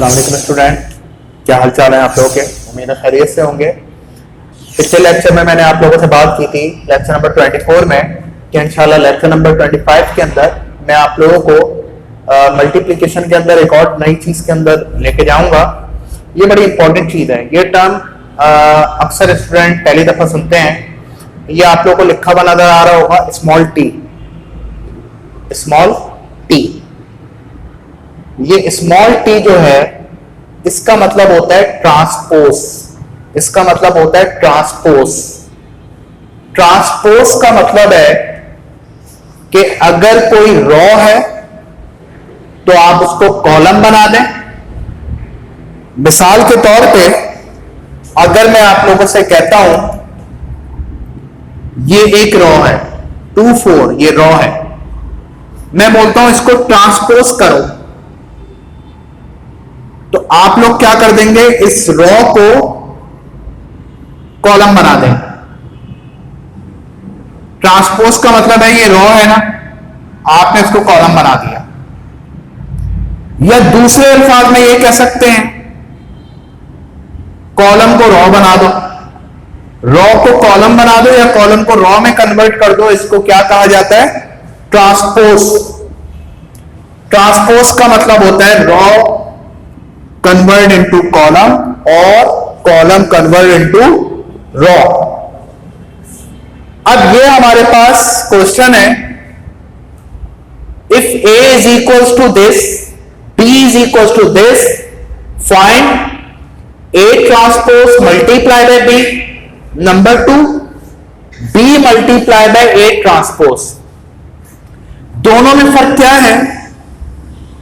अस्सलाम वालेकुम स्टूडेंट, क्या हाल चाल है आप लोगों के। उम्मीद है खैरियत से होंगे। पिछले लेक्चर में मैंने आप लोगों से बात की थी लेक्चर नंबर 24 में कि इंशाल्लाह लेक्चर नंबर 25 के अंदर मैं आप लोगों को मल्टीप्लिकेशन के अंदर एक और नई चीज़ के अंदर लेके जाऊंगा। ये बड़ी इंपॉर्टेंट चीज़ है। ये टर्म अक्सर स्टूडेंट पहली दफ़ा सुनते हैं। ये आप लोगों को लिखा हुआ नजर आ रहा होगा, स्मॉल टी। स्मॉल टी, ये स्मॉल टी जो है इसका मतलब होता है ट्रांसपोज। इसका मतलब होता है ट्रांसपोज। ट्रांसपोज का मतलब है कि अगर कोई रॉ है तो आप उसको कॉलम बना दें। मिसाल के तौर पे अगर मैं आप लोगों से कहता हूं ये एक रॉ है 2 4, ये रॉ है, मैं बोलता हूं इसको ट्रांसपोज करो, तो आप लोग क्या कर देंगे, इस रॉ को कॉलम बना देंगे। ट्रांसपोज का मतलब है ये रॉ है ना, आपने इसको कॉलम बना दिया। या दूसरे अल्फाज में ये कह सकते हैं कॉलम को रॉ बना दो, रॉ को कॉलम बना दो या कॉलम को रॉ में कन्वर्ट कर दो। इसको क्या कहा जाता है, ट्रांसपोज। ट्रांसपोज का मतलब होता है रॉ कन्वर्ट इनटू कॉलम और कॉलम कन्वर्ट इनटू रॉ। अब ये हमारे पास क्वेश्चन है, if a is equals to this, b is equals to this, find a transpose multiply by b। Number 2, b multiply by a transpose. दोनों में फर्क क्या है,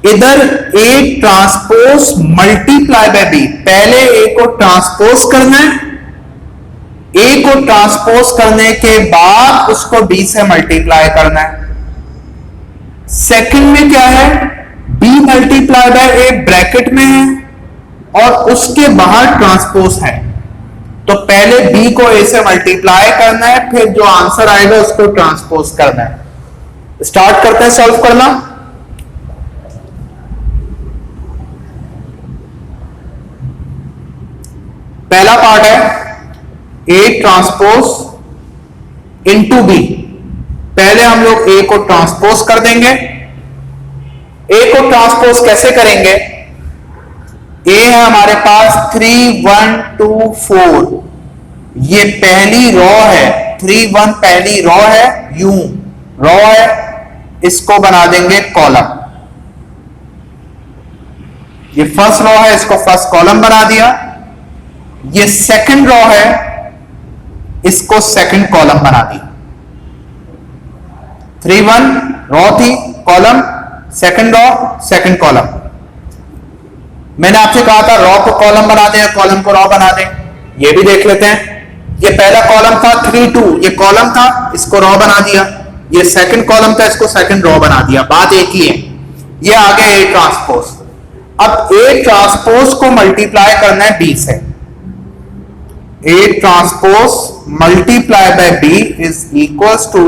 इधर a transpose multiply by b, पहले a को ट्रांसपोज करना है, a को ट्रांसपोज करने के बाद उसको b से मल्टीप्लाई करना है। सेकंड में क्या है, b multiply by a bracket में है और उसके बाहर ट्रांसपोज है, तो पहले b को a से मल्टीप्लाई करना है, फिर जो आंसर आएगा उसको ट्रांसपोज करना है। स्टार्ट करते हैं सॉल्व करना। पहला पार्ट है a ट्रांसपोज इनटू b। पहले हम लोग a को ट्रांसपोज कर देंगे। a को ट्रांसपोज कैसे करेंगे, a है हमारे पास 3 1 2 4, ये पहली रॉ है, 3 1 पहली रॉ है, यूं रॉ है, इसको बना देंगे कॉलम। ये फर्स्ट रॉ है, इसको फर्स्ट कॉलम बना दिया। ये सेकंड रॉ है, इसको सेकंड कॉलम बना दी। 3 1 रॉ थी, column, second raw second column. मैंने आपसे कहा था रॉ को कॉलम बना दें, कॉलम को रॉ बना दें। ये भी देख लेते हैं। ये पहला कॉलम था 3 2, ये कॉलम था, इसको रॉ बना दिया। ये सेकंड कॉलम था, इसको सेकंड रॉ बना दिया। बात एक ही है। ये आ गया ए ट्रांसपोज। अब ए ट्रांसपोज को मल्टीप्लाई करना है बी से। A transpose multiply by B is equals to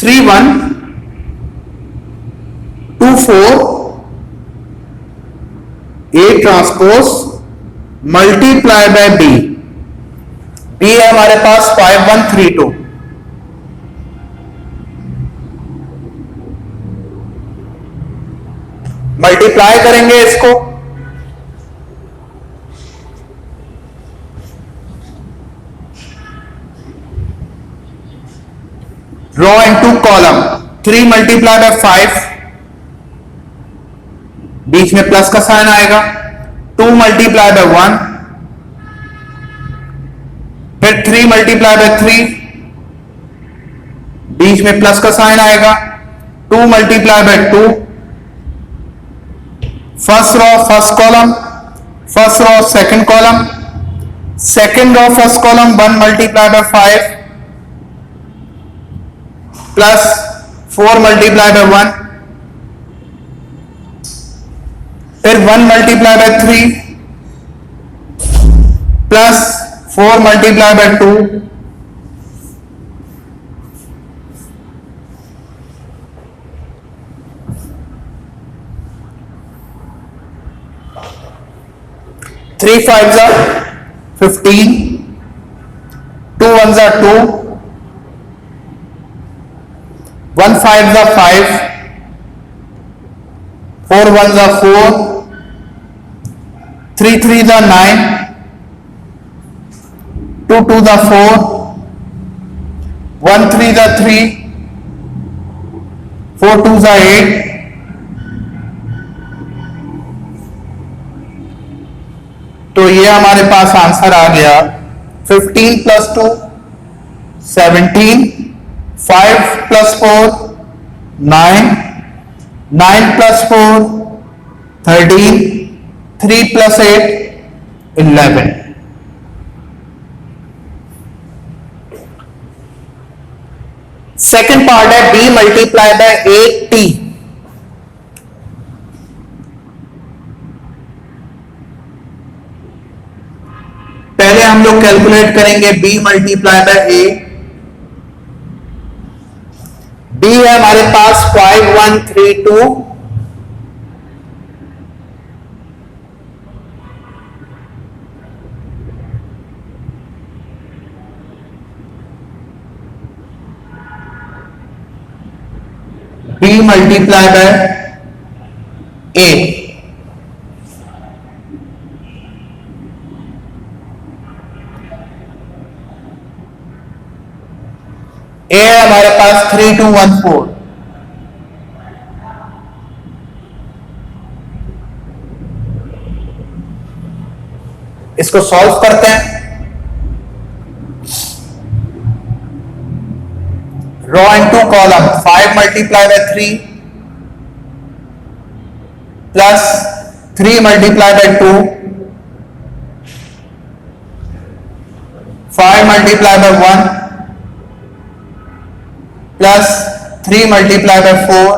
3 1 2 4 A transpose multiply by B। B है हमारे पास 5 1 3 2। मल्टीप्लाई करेंगे इसको, raw into column. 3 multiply bye 5, बीच में प्लस का साइन आएगा। 2 मल्टीप्लाई बाय 1, फिर 3 मल्टीप्लाई बाय 3, बीच में प्लस का साइन आएगा। 2 multiply by 2, first raw first column, first raw second column, second raw first column. 1 multiply by 5 plus 4 multiply by 1, फिर 1 multiply by 3 plus 4 multiply by 2, 3 5 जा 15, 2 1 जा 2, 1 5 जा 5, 4 1 जा 4, 3 3 जा 9, 2 2 जा 4, 1 3 जा 3, 4 2 जा 8, तो ये हमारे पास आंसर आ गया 15 plus 2 17, 5 plus 4 9, 9 plus 4 13, 3 plus 8 11। Second part है b मल्टीप्लाई बाय 8t। पहले हम लोग कैलकुलेट करेंगे b multiply by a। b है हमारे पास 5132, b multiply by a। A है हमारे पास 3214, इसको सॉल्व करते हैं। Row into column 5 multiply by 3 plus 3 multiply by 2, 5 multiply by 1 plus 3 multiply bye 4,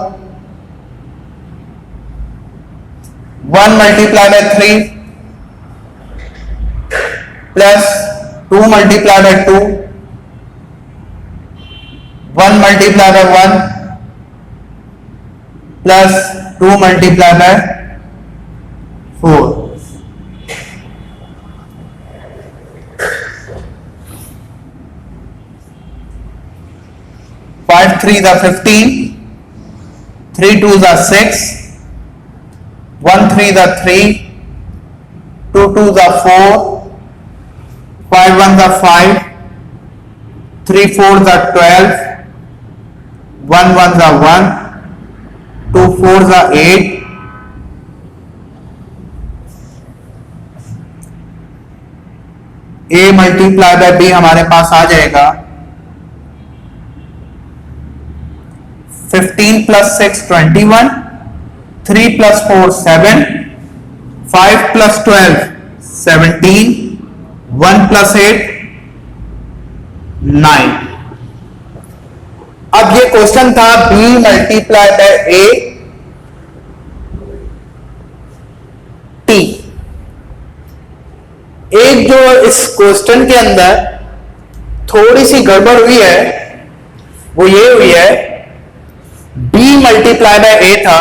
1 multiply by 3 plus 2 multiply by 2, 1 multiply by 1 plus 2 multiply by 4। 5 3 is 15, 3 2 is 6, 1 3 is 3, 2 2 is 4, 5 1 is 5, 3 4 is 12, 1 1 is 1, 2 4 is 8, a multiply by b हमारे पास आ जाएगा 15 plus 6 21, 3 plus 4 7, 5 plus 12 17, 1 plus 8 9। अब ये question था b multiply by a t। एक जो इस question के अंदर थोड़ी सी गड़बड़ हुई है वो ये हुई है, b मल्टीप्लाई बाय a था,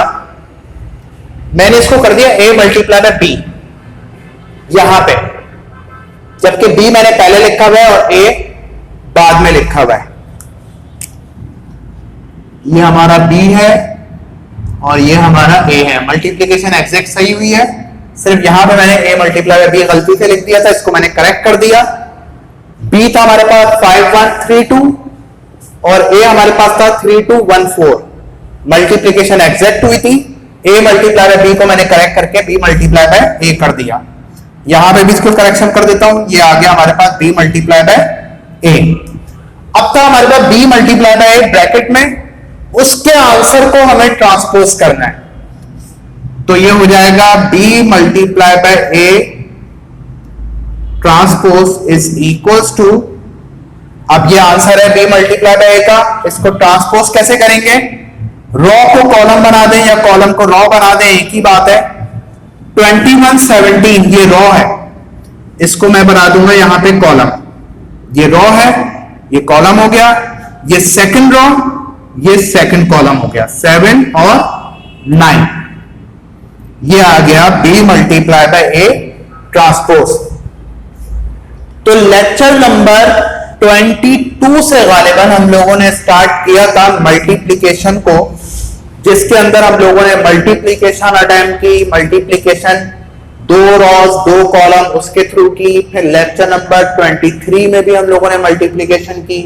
मैंने इसको कर दिया a मल्टीप्लाई बाय b यहां पे, जबकि b मैंने पहले लिखा हुआ है और a बाद में लिखा हुआ है। ये हमारा b है और ये हमारा a है। मल्टीप्लिकेशन एग्जैक्ट सही हुई है, सिर्फ यहां पे मैंने a मल्टीप्लाई बाय b गलती से लिख दिया था, इसको मैंने करेक्ट कर दिया। b था हमारे पास 5132 और a हमारे पास था 3214। मल्टीप्लिकेशन एग्जैक्ट हुई थी, a मल्टीप्लाई बाय b को मैंने करेक्ट करके b मल्टीप्लाई बाय a कर दिया। यहां पे भी इसको करेक्शन कर देता हूं, ये आ गया हमारे पास b मल्टीप्लाई बाय a। अब था हमारे पास b multiply by a bracket में, उसके आंसर को हमें ट्रांसपोज करना है, तो ये हो जाएगा b multiply by a transpose is equals to, अब ये आंसर है b मल्टीप्लाई बाय a का, इसको ट्रांसपोज कैसे करेंगे, रॉ को कॉलम बना दें या कॉलम को रॉ बना दें, एक ही बात है। 21 17 ये रॉ है, इसको मैं बना दूंगा यहां पे कॉलम, ये रॉ है ये कॉलम हो गया, ये सेकंड रॉ ये सेकंड कॉलम हो गया, 7 और 9। ये आ गया b multiply by a transpose. तो लेक्चर नंबर 22 से गालिबन हम लोगों ने स्टार्ट किया था मल्टीप्लिकेशन को, जिसके अंदर हम लोगों ने मल्टीप्लिकेशन अटेम्प्ट की, मल्टीप्लिकेशन 2 रॉज 2 कॉलम उसके थ्रू की। फिर लेक्चर नंबर 23 में भी हम लोगों ने मल्टीप्लिकेशन की।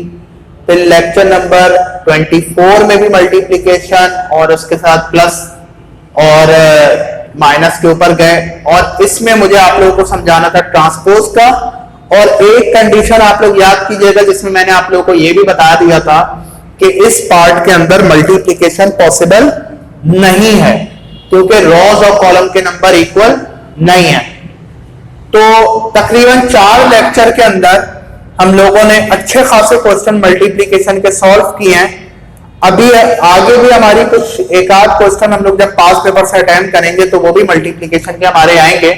फिर लेक्चर नंबर 24 में भी मल्टीप्लिकेशन और उसके साथ प्लस और माइनस के ऊपर गए। और इसमें मुझे आप लोगों को समझाना था ट्रांसपोज का। और एक कंडीशन आप लोग याद कीजिएगा जिसमें मैंने आप लोगों को यह भी बता दिया था कि इस पार्ट के अंदर मल्टीप्लिकेशन पॉसिबल नहीं है क्योंकि रॉज और कॉलम के नंबर इक्वल नहीं है। तो तकरीबन 4 लेक्चर के अंदर हम लोगों ने अच्छे खासे क्वेश्चन मल्टीप्लिकेशन के सॉल्व किए हैं। अभी आगे भी हमारी कुछ एक आध क्वेश्चन हम लोग जब पास पेपर से अटेम्प्ट करेंगे तो वो भी मल्टीप्लिकेशन के हमारे आएंगे।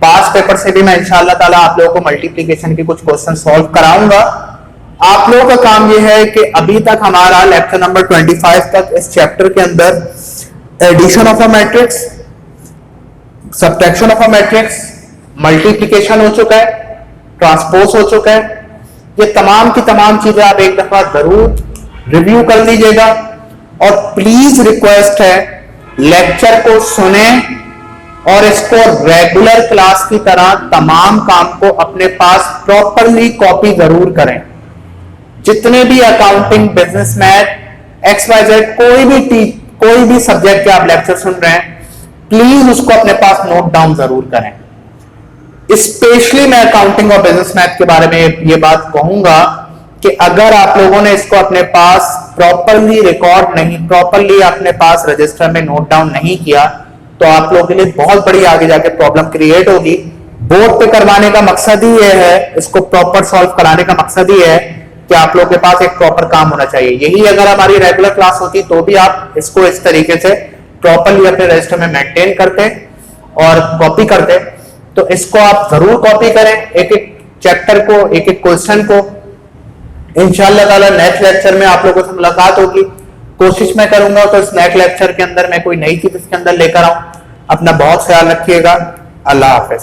पास पेपर से भी मैं इंशाअल्लाह ताला आप लोगों को मल्टीप्लिकेशन के कुछ क्वेश्चन सॉल्व कराऊंगा। आप लोगों का काम ये है कि अभी तक हमारा लेक्चर नंबर 25 तक इस चैप्टर के अंदर addition of a matrix, subtraction of a matrix, multiplication हो चुका है, ट्रांसपोज हो चुका है। ये तमाम की तमाम चीजें आप एक दफा जरूर रिव्यू कर लीजिएगा। और प्लीज रिक्वेस्ट है लेक्चर को सुने और इसको रेगुलर क्लास की तरह तमाम काम को अपने पास प्रॉपरली कॉपी जरूर करें। जितने भी अकाउंटिंग, बिजनेस मैथ, XYZ कोई भी सब्जेक्ट के आप लेक्चर सुन रहे हैं, प्लीज उसको अपने पास नोट डाउन जरूर करें। स्पेशली मैं अकाउंटिंग और बिजनेस मैथ के बारे में ये बात कहूंगा कि अगर आप लोगों ने इसको अपने पास प्रॉपरली रिकॉर्ड नहीं, प्रॉपरली अपने पास रजिस्टर में नोट डाउन नहीं किया तो आप लोगों के लिए बहुत बड़ी आगे जाके प्रॉब्लम क्रिएट होगी। बोर्ड पे करवाने का मकसद ही यह है, इसको प्रॉपर सॉल्व कराने का मकसद ही है कि आप लोगों के पास एक प्रॉपर काम होना चाहिए। यही अगर हमारी रेगुलर क्लास होती तो भी आप इसको इस तरीके से प्रॉपरली अपने रजिस्टर में मेंटेन करते और कॉपी करते। तो इसको आप जरूर कॉपी करें, एक एक चैप्टर को, एक एक क्वेश्चन को। इंशाअल्लाह ताला नेक्स्ट लेक्चर में आप लोगों से मुलाकात होगी। कोशिश मैं करूंगा तो इस नेक्स्ट लेक्चर के अंदर मैं कोई नई चीज इसके अंदर लेकर आऊं। अपना बहुत ख्याल रखिएगा। अल्लाह हाफिज।